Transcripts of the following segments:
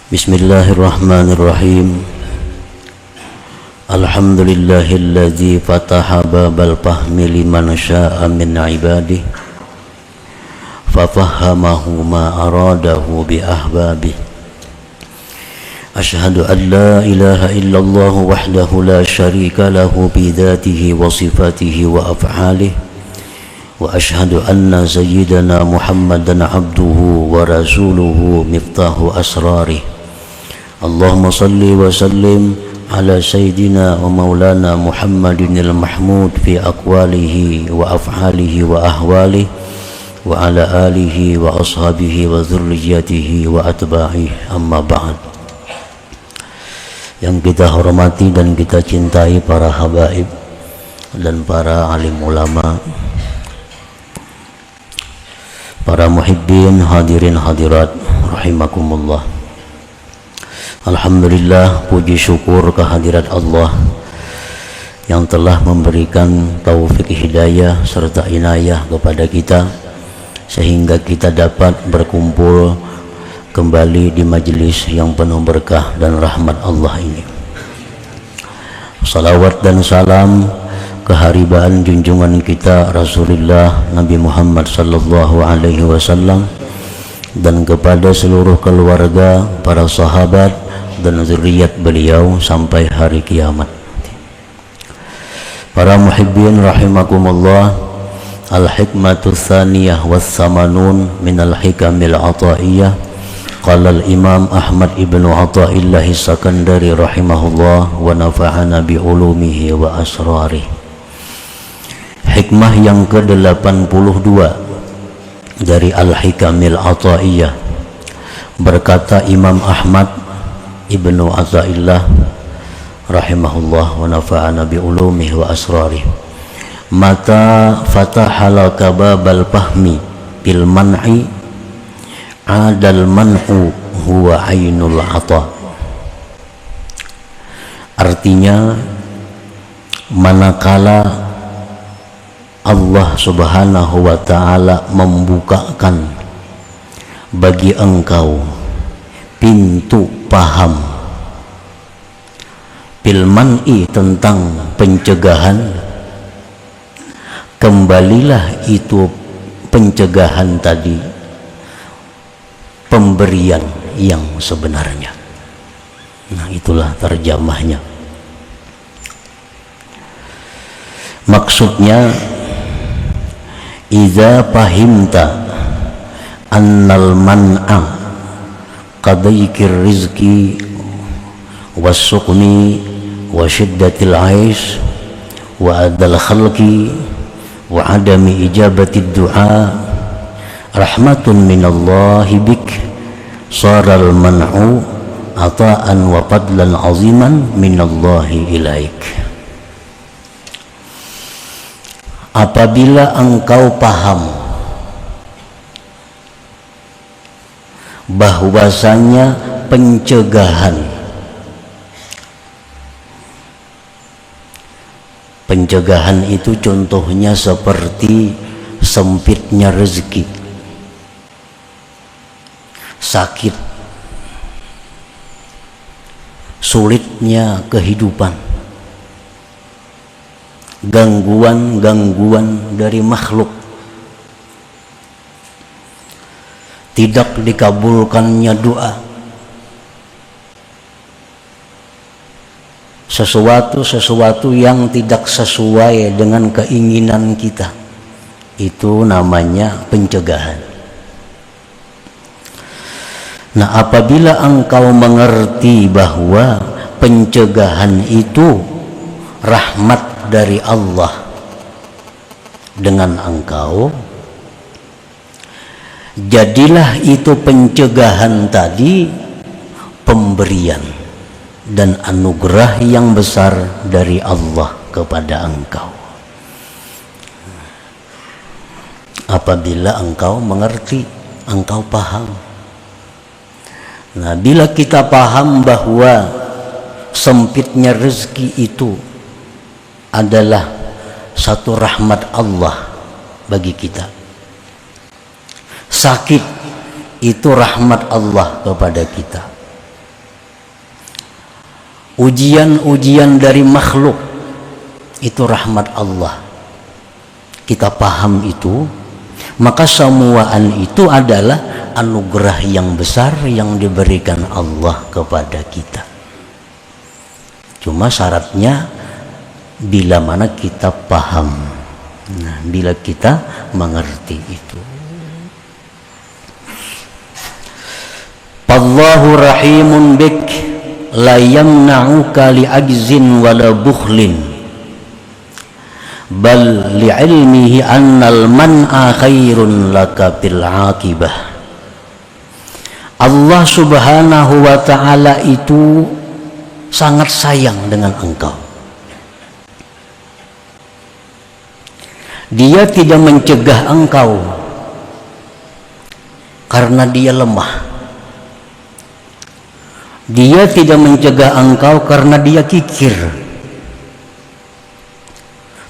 Bismillahirrahmanirrahim. Alhamdulillahilladzi fataha babal fahmi liman syaa min ibadihi fafahamahu ma aradahu bi ahbabihi. Ashhadu an la ilaha illallah wahdahu la syarika lahu bi dzatihi wa sifatihi wa af'alihi. Wa ashhadu anna sayyidana Muhammadan abduhu wa rasuluhu miftahu asrarih. Allahumma salli wa sallim ala sayyidina wa maulana Muhammadinil mahmud fi aqwalihi wa af'alihi wa ahwalihi wa ala alihi wa ashabihi wa dhurriyyatihi wa atba'ihi, amma ba'd. Yang kita hormati dan kita cintai para habaib dan para alim ulama, para muhibbin, hadirin hadirat rahimakumullah. Alhamdulillah, puji syukur kehadirat Allah yang telah memberikan taufik hidayah serta inayah kepada kita sehingga kita dapat berkumpul kembali di majelis yang penuh berkah dan rahmat Allah ini. Salawat dan salam keharibaan junjungan kita Rasulullah Nabi Muhammad sallallahu alaihi wasallam dan kepada seluruh keluarga, para sahabat dan zuriat beliau sampai hari kiamat. Para muhibbin rahimakumullah, al-hikmatu tsaniyah was-samanun min al-hikamil ataiyah. Qala al-imam Ahmad ibnu Athaillah Sakandari rahimahullah wa nafa'ana bi ulumihi wa asrarih. Hikmah yang ke-82 dari al-hikamil ataiyah. Berkata Imam Ahmad Ibnu Athaillah rahimahullah wa nafa'ana bi ulumihi wa asrarih, mata fataha laka babal fahmi bil man'i adal man'u huwa ainul ata. Artinya, manakala Allah subhanahu wa ta'ala membukakan bagi engkau pintu paham bil man'i tentang pencegahan, kembalilah itu pencegahan tadi pemberian yang sebenarnya. Nah, itulah terjemahnya. Maksudnya, idza fahimta annal man'a qadaikir rizki was-suqmi wa syiddatil aish wa adal khalqi wa adami ijabati du'a rahmatun minallahi bik, saral man'u ata'an wa fadlan aziman minallahi ilaik. Apabila engkau paham bahwasanya pencegahan itu contohnya seperti sempitnya rezeki, sakit, sulitnya kehidupan, gangguan-gangguan dari makhluk, tidak dikabulkannya doa, sesuatu yang tidak sesuai dengan keinginan kita, itu namanya pencegahan. Nah, apabila engkau mengerti bahwa pencegahan itu rahmat dari Allah dengan engkau, jadilah itu pencegahan tadi pemberian dan anugerah yang besar dari Allah kepada engkau. Apabila engkau mengerti, engkau paham. Nah, bila kita paham bahwa sempitnya rezeki itu adalah satu rahmat Allah bagi kita, sakit itu rahmat Allah kepada kita, ujian-ujian dari makhluk itu rahmat Allah, kita paham itu, maka semuaan itu adalah anugerah yang besar yang diberikan Allah kepada kita. Cuma syaratnya bila mana kita paham, nah, bila kita mengerti itu. Allahu rahimun bik la yamna'uka li'ajzin wala bukhlin bal li'ilmihi annal man'a khairun laka bil aqibah. Allah subhanahu wa ta'ala itu sangat sayang dengan engkau. Dia tidak mencegah engkau karena dia lemah. Dia tidak mencegah engkau karena dia kikir,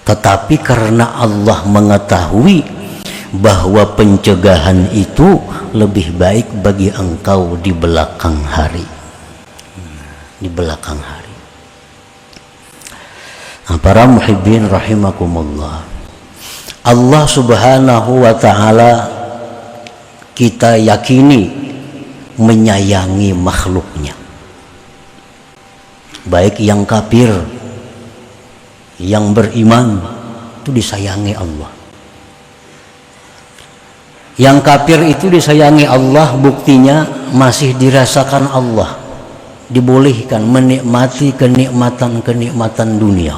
tetapi karena Allah mengetahui bahwa pencegahan itu lebih baik bagi engkau di belakang hari. Di belakang hari. Nah, para muhibbin rahimakumullah, Allah subhanahu wa ta'ala kita yakini menyayangi makhluknya, baik yang kafir, yang beriman, itu disayangi Allah. Yang kafir itu disayangi Allah, buktinya masih dirasakan Allah, dibolehkan menikmati kenikmatan-kenikmatan dunia.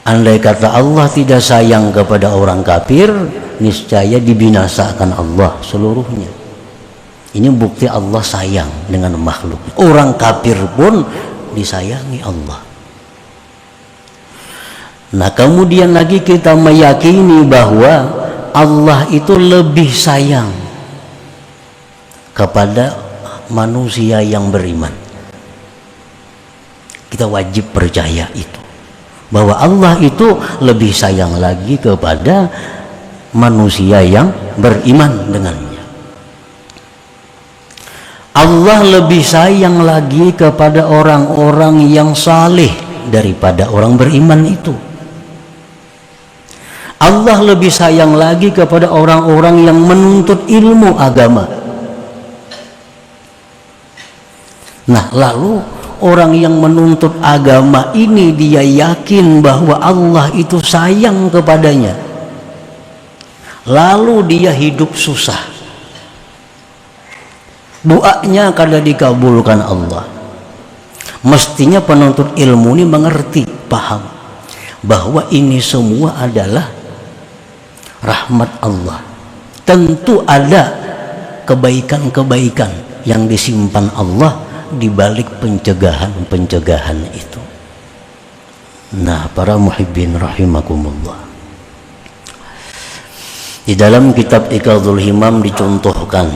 Andai kata Allah tidak sayang kepada orang kafir, niscaya dibinasakan Allah seluruhnya. Ini bukti Allah sayang dengan makhluk. Orang kafir pun disayangi Allah. Nah, kemudian lagi kita meyakini bahwa Allah itu lebih sayang kepada manusia yang beriman. Kita wajib percaya itu, bahwa Allah itu lebih sayang lagi kepada manusia yang beriman dengannya. Allah lebih sayang lagi kepada orang-orang yang saleh daripada orang beriman itu. Allah lebih sayang lagi kepada orang-orang yang menuntut ilmu agama. Nah, lalu orang yang menuntut agama ini dia yakin bahwa Allah itu sayang kepadanya, lalu dia hidup susah, doanya kada dikabulkan Allah. Mestinya penuntut ilmu ini mengerti, paham bahwa ini semua adalah rahmat Allah. Tentu ada kebaikan-kebaikan yang disimpan Allah di balik pencegahan-pencegahan itu. Nah, para muhibbin rahimakumullah, di dalam kitab Iqadul Himam dicontohkan,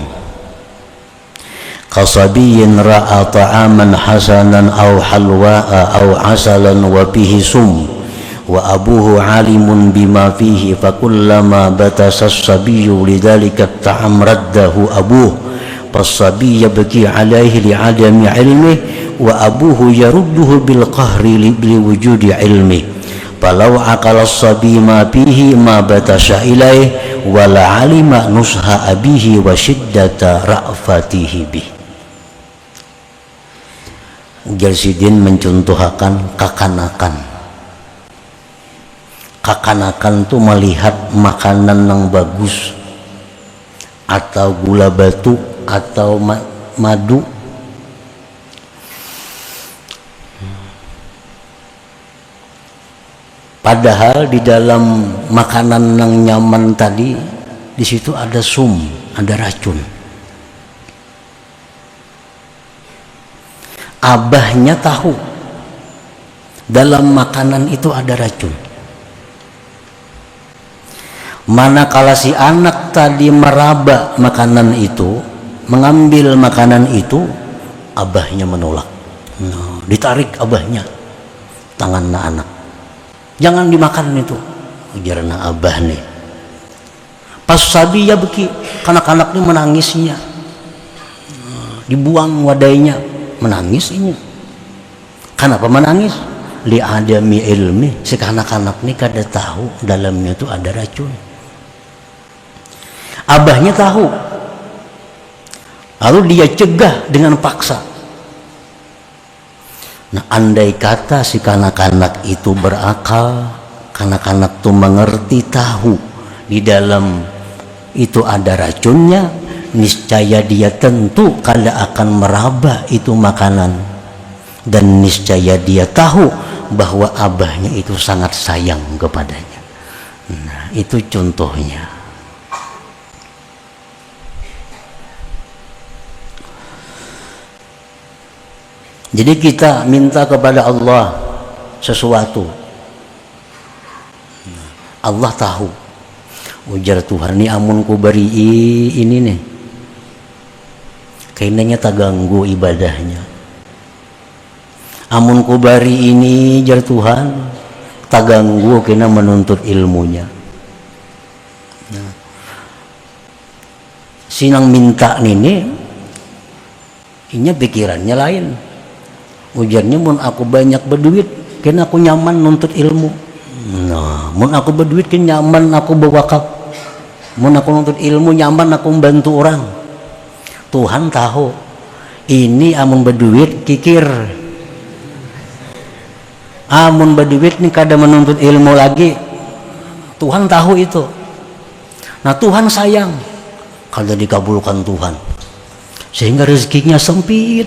kasabiyin ra'a ta'aman hasanan aw halwa'a aw asalan wa bihi sum wa abuhu alimun bima fihi fakullama batasa as-sabiyyu lidzalika at-ta'am raddahu abuhu فالصبي يبكي عليه لعدم علمه وأبوه يرده بالقهر لوجود علمه فلو عقل الصبي ما فيه ما بتش إليه ولا علم نصح أبيه وشدة رأفته به. Jalsidin mencontohkan kakanakan itu melihat makanan yang bagus atau gula batu atau madu, padahal di dalam makanan yang nyaman tadi di situ ada sum, ada racun. Abahnya tahu dalam makanan itu ada racun. Manakala si anak tadi meraba makanan itu, mengambil makanan itu, abahnya menolak. Nah, ditarik abahnya, tangan anak, jangan dimakan itu, ujarna abah nih. Pas sabi ya beki, kanak-kanak ini menangisnya, dibuang wadainya, menangis ini. Kenapa menangis? Li'adami ilmi, si anak-anak ini kada tahu dalamnya itu ada racun. Abahnya tahu, lalu dia cegah dengan paksa. Nah, andai kata si kanak-kanak itu berakal, kanak-kanak itu mengerti, tahu di dalam itu ada racunnya, niscaya dia tentu kada akan meraba itu makanan, dan niscaya dia tahu bahwa abahnya itu sangat sayang kepadanya. Nah, itu contohnya. Jadi kita minta kepada Allah sesuatu, Allah tahu. Ujar Tuhan, ini amun ku beri ini nih, kayaknya tak ganggu ibadahnya. Amun ku beri ini, jar Tuhan, tak ganggu kena menuntut ilmunya. Nah, sinang minta ini, inya pikirannya lain. Ujarnya, mun aku banyak berduit, kena aku nyaman nuntut ilmu. Nah, mun aku berduit, kena nyaman aku berwakaf. Mun aku nuntut ilmu, nyaman aku membantu orang. Tuhan tahu, ini amun berduit kikir. Amun berduit nih kada menuntut ilmu lagi. Tuhan tahu itu. Nah, Tuhan sayang kalau dikabulkan Tuhan, sehingga rezekinya sempit.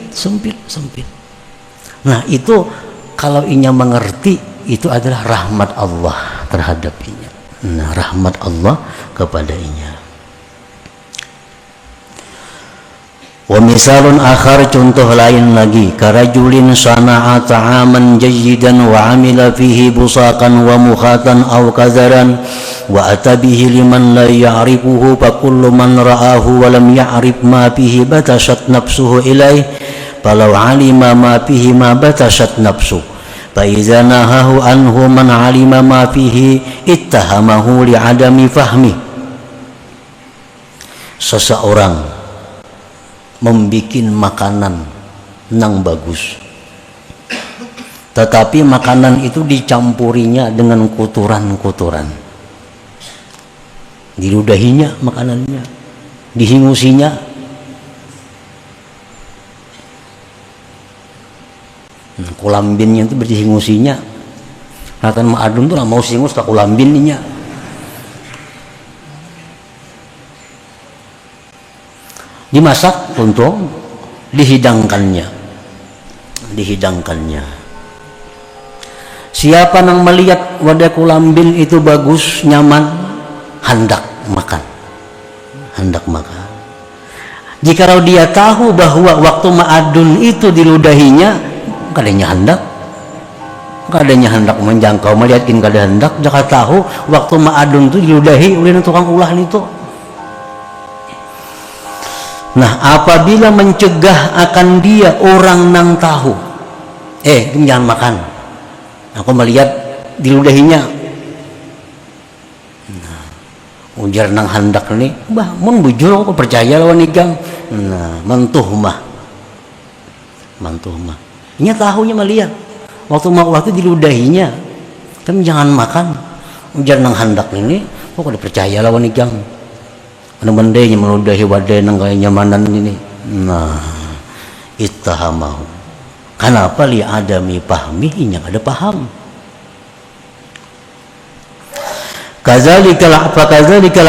Nah, itu kalau inya mengerti, itu adalah rahmat Allah terhadap inya. Nah, rahmat Allah kepada inya. Wa misalun akhar, contoh lain lagi, karajulin sana'a ta'aman jayyidan wa amila fihi busaqan wa mukhatan aw kadharan wa atabihi liman la ya'rifuhu fa kullu man ra'ahu wa lam ya'rif ma fihi batashat nafsuhu ilaih falau alima ma fihi ma batashat nafsu fa idza nahahu anhu man alima ma fihi ittahamahu li adami fahmi. Seseorang membikin makanan nang bagus, tetapi makanan itu dicampurinya dengan kotoran-kotoran, diludahinya makanannya, dihingusinya. Kulambinnya itu berdihingusinya. Katan Ma'adun tuh lah mau singus tak kulambinnya. Dimasak untuk dihidangkannya. Siapa yang melihat wadah kulambin itu bagus, nyaman, hendak makan. Jika dia tahu bahwa waktu Ma'adun itu diludahinya, kadanya hendak menjangkau, melihatkin kada hendak, jika tahu waktu Ma'adun itu diludahi oleh tukang ulah itu. Nah, apabila mencegah akan dia orang nang tahu, jangan makan, aku melihat diludahinya. Nah, ujar nang hendak nih, bah, mun bujur aku percaya lawan igang. Nah, mantuh mah. Nya tahunya melihat waktu diludahinya, kan jangan makan. Ujar nang hendak ini, kok ada percaya lawan igang. Anu bendenya meludahi wadah nang kaya nyamanan ini. Nah, ittahamahu. Kenapa li adami pahmi, inya ada paham. Kadzalikal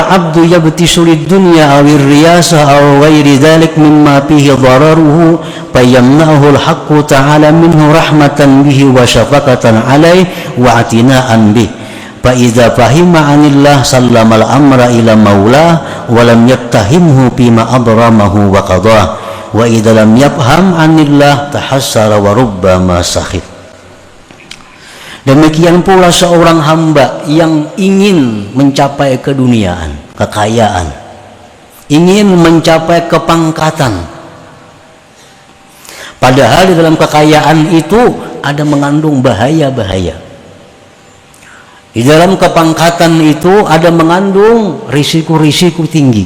abdu yabtisu lid dunya awir riyasa aw ghairi dzalik mimma fihi dararuhu fayamnahu al-haqqu ta'ala minhu rahmatan bihi wa syafaqatan alaihi wa atinaan bihi. Fa idza fahima anillah sallamal amra ila maulah wa lam yattahimhu bima adramahu wa qadah wa idza lam yafham anillah tahassara wa rubbama sakhit. Demikian pula seorang hamba yang ingin mencapai keduniaan, kekayaan, ingin mencapai kepangkatan, padahal di dalam kekayaan itu ada mengandung bahaya-bahaya. Di dalam kepangkatan itu ada mengandung risiko-risiko tinggi.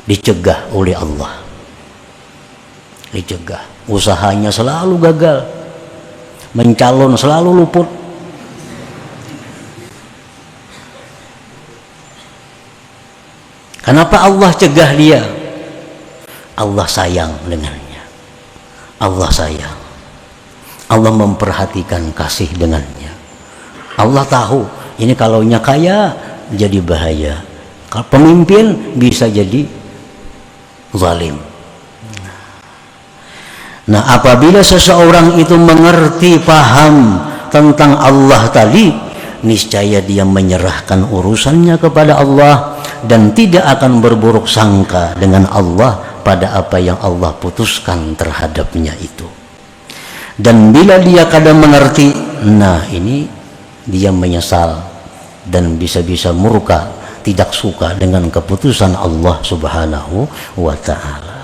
Dicegah oleh Allah. dicegah. Usahanya selalu gagal, mencalon selalu luput. Kenapa Allah cegah dia? Allah sayang dengannya. Allah sayang. Allah memperhatikan kasih dengannya. Allah tahu ini kalaunya kaya jadi bahaya. Kalau pemimpin bisa jadi zalim. Nah, apabila seseorang itu mengerti, paham tentang Allah tadi, niscaya dia menyerahkan urusannya kepada Allah dan tidak akan berburuk sangka dengan Allah pada apa yang Allah putuskan terhadapnya itu. Dan bila dia kadang mengerti, nah ini dia menyesal dan bisa-bisa murka, tidak suka dengan keputusan Allah Subhanahu wa ta'ala.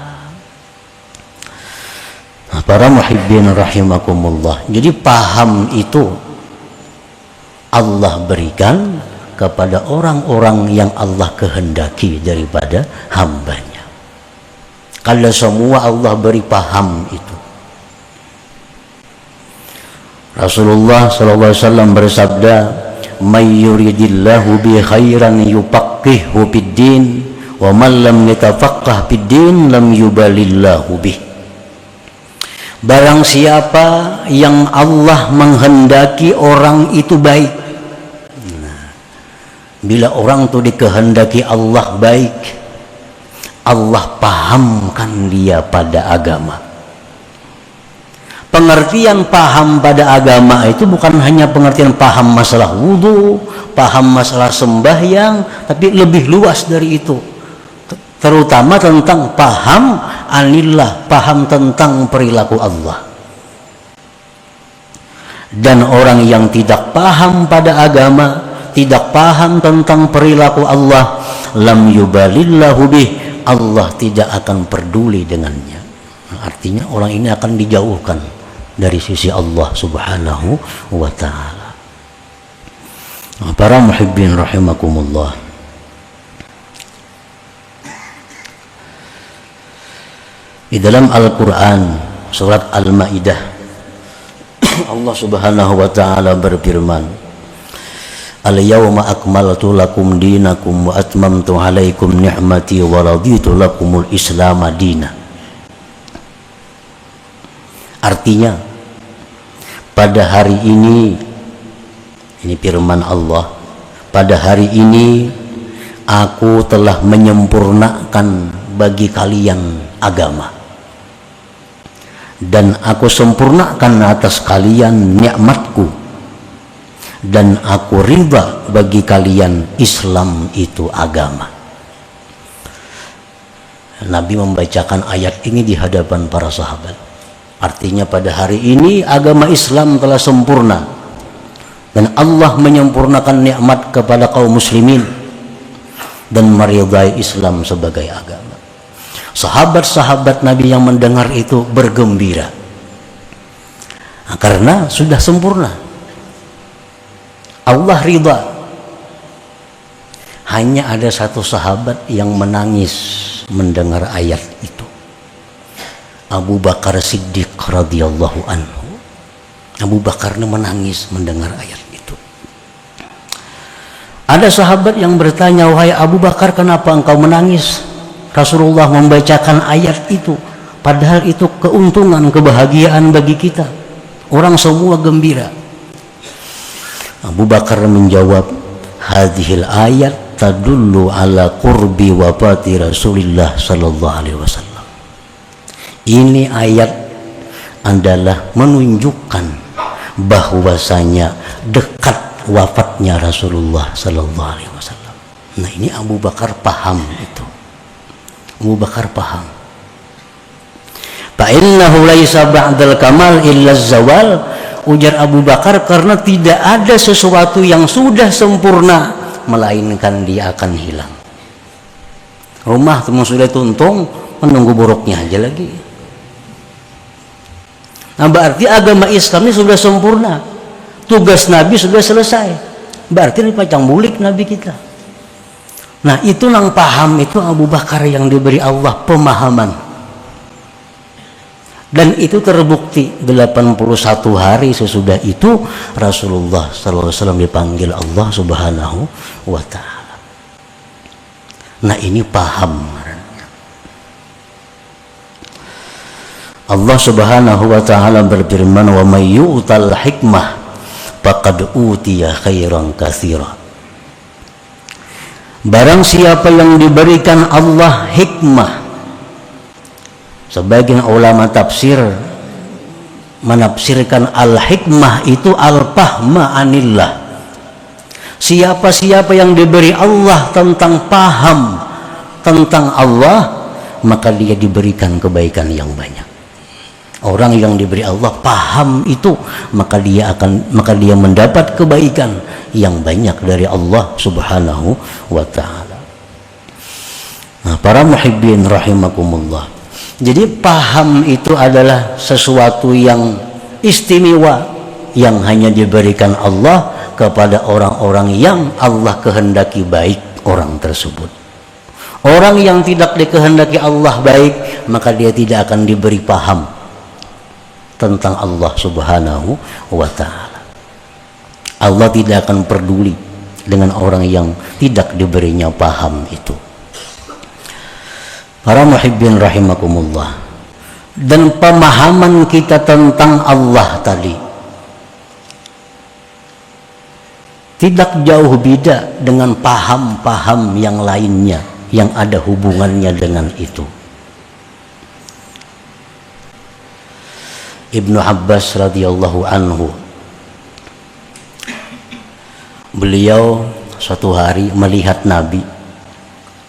Nah, para muhibbin rahimakumullah, jadi paham itu Allah berikan kepada orang-orang yang Allah kehendaki daripada hambanya. Kalau semua Allah beri paham itu. Rasulullah SAW bersabda, "May yuridillahu bi khairan yufaqqihhu fid din, wa man lam yatafaqqah fid din lam yubalillahu bih." Barang siapa yang Allah menghendaki orang itu baik. Nah, bila orang itu dikehendaki Allah baik, Allah pahamkan dia pada agama. Pengertian paham pada agama itu bukan hanya pengertian paham masalah wudhu, paham masalah sembahyang, tapi lebih luas dari itu. Terutama tentang paham anillah, paham tentang perilaku Allah. Dan orang yang tidak paham pada agama, tidak paham tentang perilaku Allah, lam yubalillahu bih, Allah tidak akan peduli dengannya. Artinya orang ini akan dijauhkan dari sisi Allah Subhanahu wa ta'ala. Para muhibbin rahimakumullah, di dalam Al-Quran surat Al-Ma'idah Allah Subhanahu wa ta'ala berfirman, "Al-yawma akmaltu lakum dinakum wa atmamtu alaikum ni'mati wa raditu lakumul Islam dina." Artinya, pada hari ini firman Allah, pada hari ini aku telah menyempurnakan bagi kalian agama, dan aku sempurnakan atas kalian nikmatku, dan aku ridha bagi kalian Islam itu agama. Nabi membacakan ayat ini di hadapan para sahabat. Artinya pada hari ini agama Islam telah sempurna dan Allah menyempurnakan nikmat kepada kaum muslimin dan meridai Islam sebagai agama. Sahabat-sahabat Nabi yang mendengar itu bergembira karena sudah sempurna. Allah ridha. Hanya ada satu sahabat yang menangis mendengar ayat itu, Abu Bakar Siddiq radhiyallahu anhu. Abu Bakar menangis mendengar ayat itu. Ada sahabat yang bertanya, "Wahai Abu Bakar, kenapa engkau menangis? Rasulullah membacakan ayat itu, padahal itu keuntungan, kebahagiaan bagi kita. Orang semua gembira." Abu Bakar menjawab, "Hadhil ayat tadullu ala qurbi wafati Rasulillah sallallahu alaihi wasallam." Ini ayat adalah menunjukkan bahwasanya dekat wafatnya Rasulullah sallallahu alaihi wasallam. Nah, ini Abu Bakar paham itu. Abu Bakar paham. Fa innahu laisa ba'dal kamal illa zawal. Ujar Abu Bakar, karena tidak ada sesuatu yang sudah sempurna melainkan dia akan hilang. Rumah teman sudah tuntung, menunggu buruknya aja lagi. Nah, berarti agama Islam ini sudah sempurna. Tugas Nabi sudah selesai. Berarti ini pacang bulik Nabi kita. Nah, itu nang paham itu Abu Bakar yang diberi Allah pemahaman. Dan itu terbukti 81 hari sesudah itu Rasulullah SAW dipanggil Allah Subhanahu wa ta'ala. Nah ini paham. Allah Subhanahu wa ta'ala berfirman, wa may yu'tal hikmah faqad utiya khairan katsira. Barang siapa yang diberikan Allah hikmah, sebagian ulama tafsir menafsirkan al-hikmah itu al-fahma anillah. Siapa-siapa yang diberi Allah tentang paham tentang Allah, maka dia diberikan kebaikan yang banyak. Orang yang diberi Allah paham itu, maka dia mendapat kebaikan yang banyak dari Allah Subhanahu wa ta'ala. Nah, para muhibbin rahimakumullah. Jadi paham itu adalah sesuatu yang istimewa yang hanya diberikan Allah kepada orang-orang yang Allah kehendaki baik orang tersebut. Orang yang tidak dikehendaki Allah baik, maka dia tidak akan diberi paham tentang Allah Subhanahu wa ta'ala. Allah tidak akan peduli dengan orang yang tidak diberinya paham itu. Para muhibbin rahimakumullah. Dan pemahaman kita tentang Allah tadi tidak jauh beda dengan paham-paham yang lainnya yang ada hubungannya dengan itu. Ibnu Abbas radhiyallahu anhu, beliau suatu hari melihat Nabi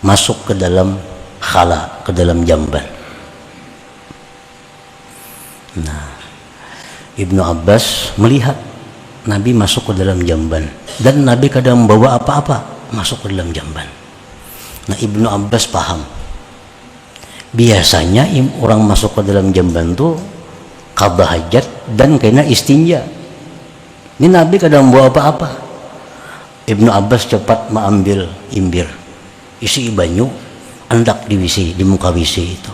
masuk ke dalam khala, ke dalam jamban. Nah, Ibnu Abbas melihat Nabi masuk ke dalam jamban, dan Nabi kadang membawa apa-apa masuk ke dalam jamban. Nah, Ibnu Abbas paham, biasanya orang masuk ke dalam jamban tuh qada hajat dan kena istinja. Ini Nabi kadang membawa apa-apa. Ibnu Abbas cepat mengambil imbir, isi banyu, hendak diwisi di muka WC itu.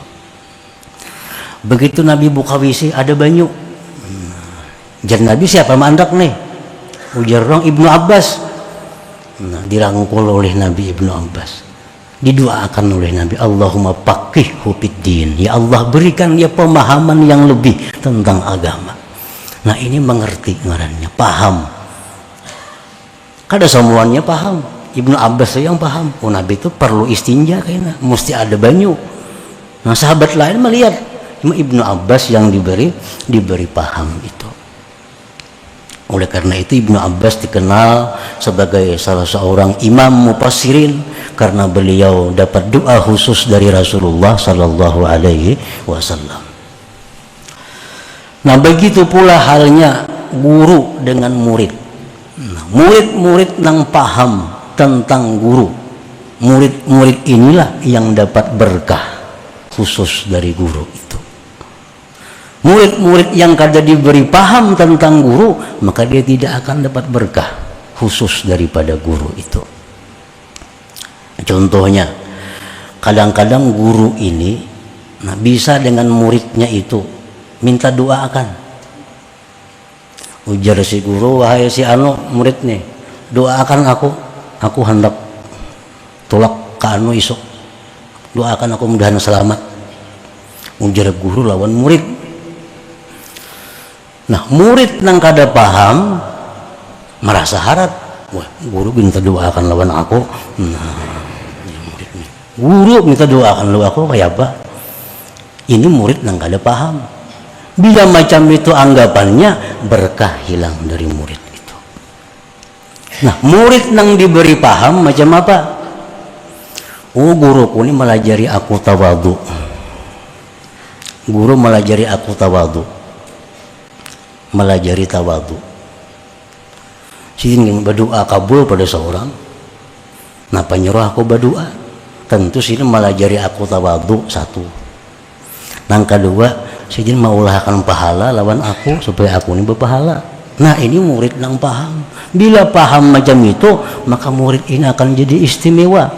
Begitu Nabi buka WC ada banyu. Jar Nabi, siapa mandak nih? Ujar orang Ibnu Abbas. Nah, dirangkul oleh Nabi Ibnu Abbas. Didoakan oleh Nabi, Allahumma faqihhu fiddin, ya Allah berikan dia pemahaman yang lebih tentang agama. Nah ini mengerti ngarannya, paham. Kada semuanya paham. Ibnu Abbas yang paham, oh Nabi itu perlu istinja kayaknya, mesti ada banyu. Nah sahabat lain melihat, cuma Ibnu Abbas yang diberi paham itu. Oleh karena itu Ibnu Abbas dikenal sebagai salah seorang imam mufassirin karena beliau dapat doa khusus dari Rasulullah sallallahu alaihi wasallam. Nah, begitu pula halnya guru dengan murid. Nah, murid-murid yang paham tentang guru, murid-murid inilah yang dapat berkah khusus dari guru itu. Murid-murid yang kada diberi paham tentang guru, maka dia tidak akan dapat berkah khusus daripada guru itu. Contohnya, kadang-kadang guru ini bisa dengan muridnya itu minta doakan. Ujar si guru, wahai si murid nih, doakan aku hendak tolak ke isuk, doakan aku mudahan selamat. Ujar guru lawan murid. Nah, murid nang kada paham merasa harap, wah guru minta doakan lawan aku. Nah, guru minta doakan lawan aku kayak apa? Ini murid nang kada paham. Bila macam itu anggapannya, berkah hilang dari murid itu. Nah, murid nang diberi paham macam apa? Oh, guruku ini melajari aku tawadu. Guru melajari aku tawadu. Melajari tawadu. Sini berdoa kabul pada seorang. Napa nyuruh aku berdoa? Tentu sini melajari aku tawadu satu. Nang kedua, sini maulahkan pahala lawan aku supaya aku ini berpahala. Nah ini murid nang paham. Bila paham macam itu, maka murid ini akan jadi istimewa,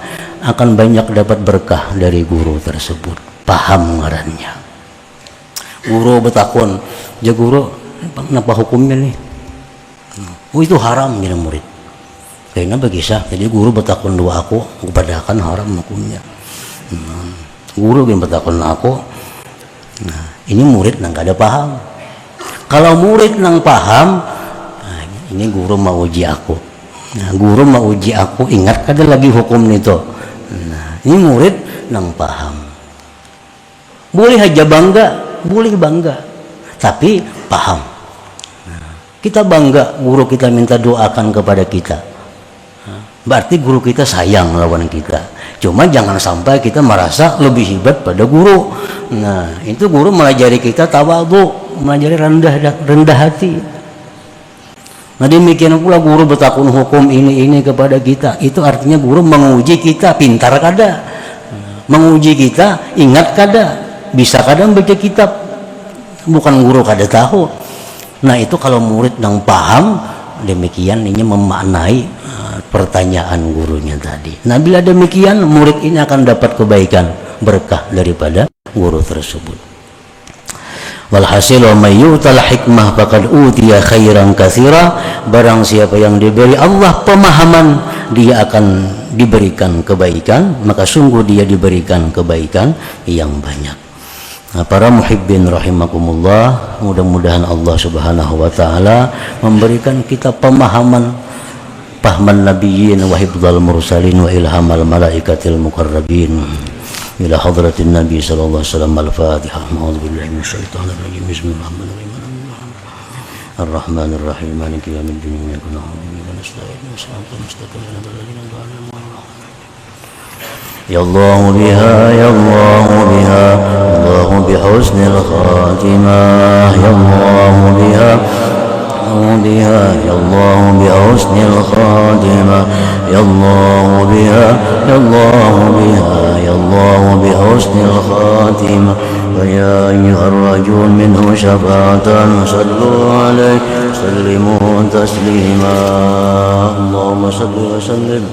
akan banyak dapat berkah dari guru tersebut. Paham ngarannya. Guru betakon, ja guru, kenapa hukumnya nih? Oh itu haram gini murid. Kayaknya begisah. Jadi guru betakon dua aku, kepada kan haram hukumnya. Guru yang betakon aku. Nah, ini murid nang kada paham. Kalau murid nang paham, nah, ini guru mau uji aku. Nah, guru mau uji aku, ingat kada lagi hukum itu. Nah, ini murid nang paham. Boleh aja bangga, boleh bangga, tapi paham. Nah, kita bangga, guru kita minta doakan kepada kita. Nah, berarti guru kita sayang lawan kita. Cuma jangan sampai kita merasa lebih hebat pada guru. Nah, itu guru melajari kita tawadhu, melajari rendah hati. Nah, demikian pula guru bertakun hukum ini kepada kita. Itu artinya guru menguji kita pintar kada, menguji kita ingat kada, bisa kada baca kitab. Bukan guru kada tahu. Nah, itu kalau murid yang paham, demikian ini memaknai pertanyaan gurunya tadi. Nah, bila demikian murid ini akan dapat kebaikan berkah daripada guru tersebut. Walhasil wa may yu'tal hikmah faqad utiya khairan katsira. Barang siapa yang diberi Allah pemahaman, dia akan diberikan kebaikan, maka sungguh dia diberikan kebaikan yang banyak. Nah, para muhibbin rahimakumullah, mudah-mudahan Allah Subhanahu wa taala memberikan kita pemahaman nabiyyin wa hifdzal mursalin wa ilhamal malaikatil muqarrabin. إلى حضرة النبي صلى الله عليه وسلم. الفاتحة. أعوذ بالله من الشيطان الرجيم. بسم الله الرحمن الرحيم. مالك يوم الدين. إياك نعبد وإياك نستعين. صراط المستقيم صراط الذين أنعمت عليهم. يا الله بها يا الله بها الله بحسن الخاتمة. يا الله بها بها يا الله بحسن الخاتمة. يا الله بها يا الله بها يا الله بحسن الخاتمة. ويا أيها الرجل منه شفاعة صلوا عليه سلموا تسليما. اللهم صل وسلم